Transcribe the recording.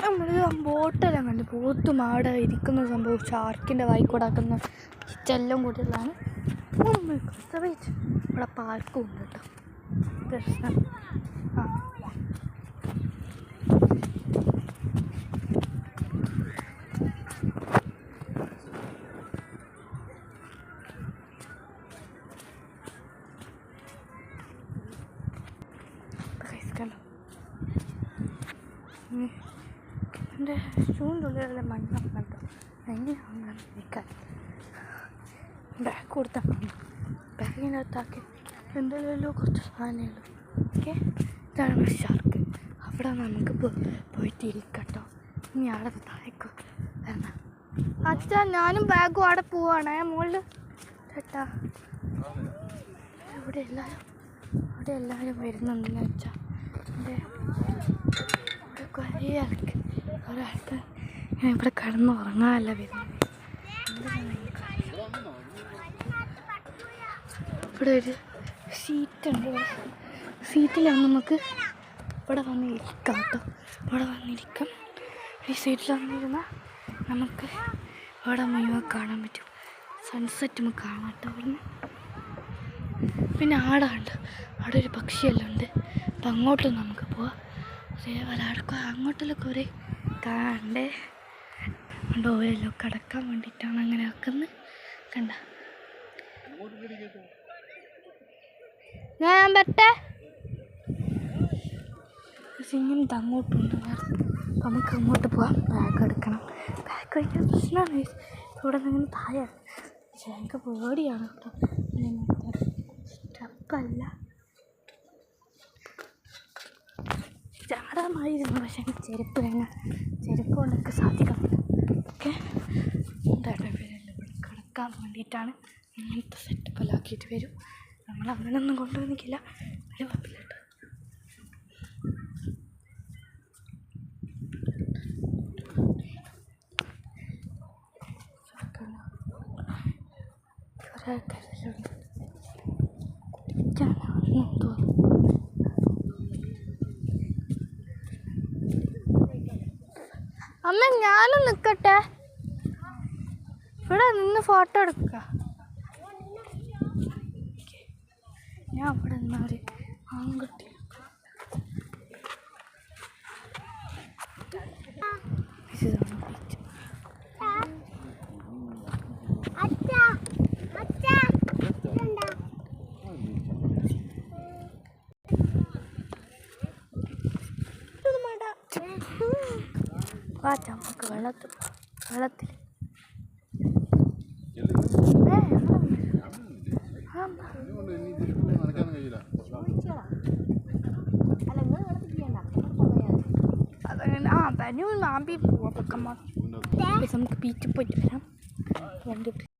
നമ്മൾ ബോട്ടെല്ലാം കണ്ട് ബോട്ടും അവിടെ ഇരിക്കുന്ന സംഭവം ഷാർക്കിൻ്റെ വായിക്കൂടാക്കുന്ന ഇതെല്ലാം കൂടിയുള്ളതാണ്. ഇവിടെ പാർക്കും ഉണ്ട് കേട്ടോ. പ്രശ്നം എൻ്റെ ഷൂവിൻ്റെ ഉള്ളിലെല്ലാം മണ്ണൊക്കെ കണ്ടോ. എങ്ങനെയാണ് നിൽക്കാൻ ബാഗ് കൊടുത്താൽ ബാഗിൻ്റെ അകത്താക്കി എന്തെല്ലോ കുറച്ച് സാധനമല്ലോ. ഓക്കെ, ഇതാണ് ഷാർക്ക്. അവിടെ നമുക്ക് പോയിട്ട് ഇരിക്കട്ടോ. ഇനി അവിടെ താഴേക്ക് വരണം. അച്ഛാ ഞാനും ബാഗും അവിടെ പോവാണേ മുകളിൽ ചേട്ടാ. അവിടെ എല്ലാവരും വരുന്നുണ്ടെന്ന് വെച്ചാൽ എൻ്റെ ഇവിടെ കുറേ ഒരാൾക്ക് ഞാൻ ഇവിടെ കിടന്ന് ഉറങ്ങാനല്ല വരുന്നത്. ഇവിടെ ഒരു സീറ്റുണ്ട്. സീറ്റിലാണ് നമുക്ക് ഇവിടെ വന്ന് ഇരിക്കാം കേട്ടോ. ഇവിടെ വന്നിരിക്കാം. ഈ സീറ്റിൽ വന്നിരുന്നാൽ നമുക്ക് ഇവിടെ മുഴുവൻ കാണാൻ പറ്റും. സൺസെറ്റ് നമുക്ക് കാണാം കേട്ടോ ഇവിടുന്ന്. പിന്നെ അവിടെ ഒരു പക്ഷിയെല്ലാം ഉണ്ട്. അപ്പം അങ്ങോട്ട് നമുക്ക് പോവാം. അതേപോലെ അങ്ങോട്ടെല്ലാം കുറേ കാണണ്ടേ. ഓരോ കിടക്കാൻ വേണ്ടിയിട്ടാണ് അങ്ങനെ ആക്കുന്നത്. കണ്ട ഞാൻ പറ്റേ ഇങ്ങനത്തെ അങ്ങോട്ടുണ്ട്. നമുക്ക് അങ്ങോട്ട് പോവാം. ബാഗ് എടുക്കണം. ബാഗ് ഭയങ്കര പ്രശ്നമാണ്. ഇവിടെ നിന്ന് താഴെ ഞങ്ങൾക്ക് പേടിയാണ് കേട്ടോ. സ്റ്റെപ്പല്ല ചാടാമായിരുന്നു. പക്ഷേ ചെരുപ്പ് വേണം. ചെരുപ്പ് കൊണ്ടൊക്കെ സാധിക്കണം. ഓക്കെ, ഇവിടെ കിടക്കാൻ വേണ്ടിയിട്ടാണ് ഇങ്ങനത്തെ സെറ്റപ്പെല്ലാം ആക്കിയിട്ട് വരും. നമ്മൾ അങ്ങനെയൊന്നും കൊണ്ടുവന്നിക്കില്ല. ഒരു കുഴപ്പമില്ല കേട്ടോ. കുറേ കരലുണ്ട്. തോന്നുന്നു അമ്മ ഞാനും നിൽക്കട്ടെ. ഇവിടെ നിന്ന് ഫോട്ടോ എടുക്കുക. ഞാൻ അവിടെ നിന്നൊരു ആൺകുട്ടി നമുക്ക് വെള്ളത്തിൽ അതങ്ങനെ മാമ്പി പോവാം. നമുക്ക് ബീച്ചിൽ പോയിട്ട് വരാം. വണ്ടി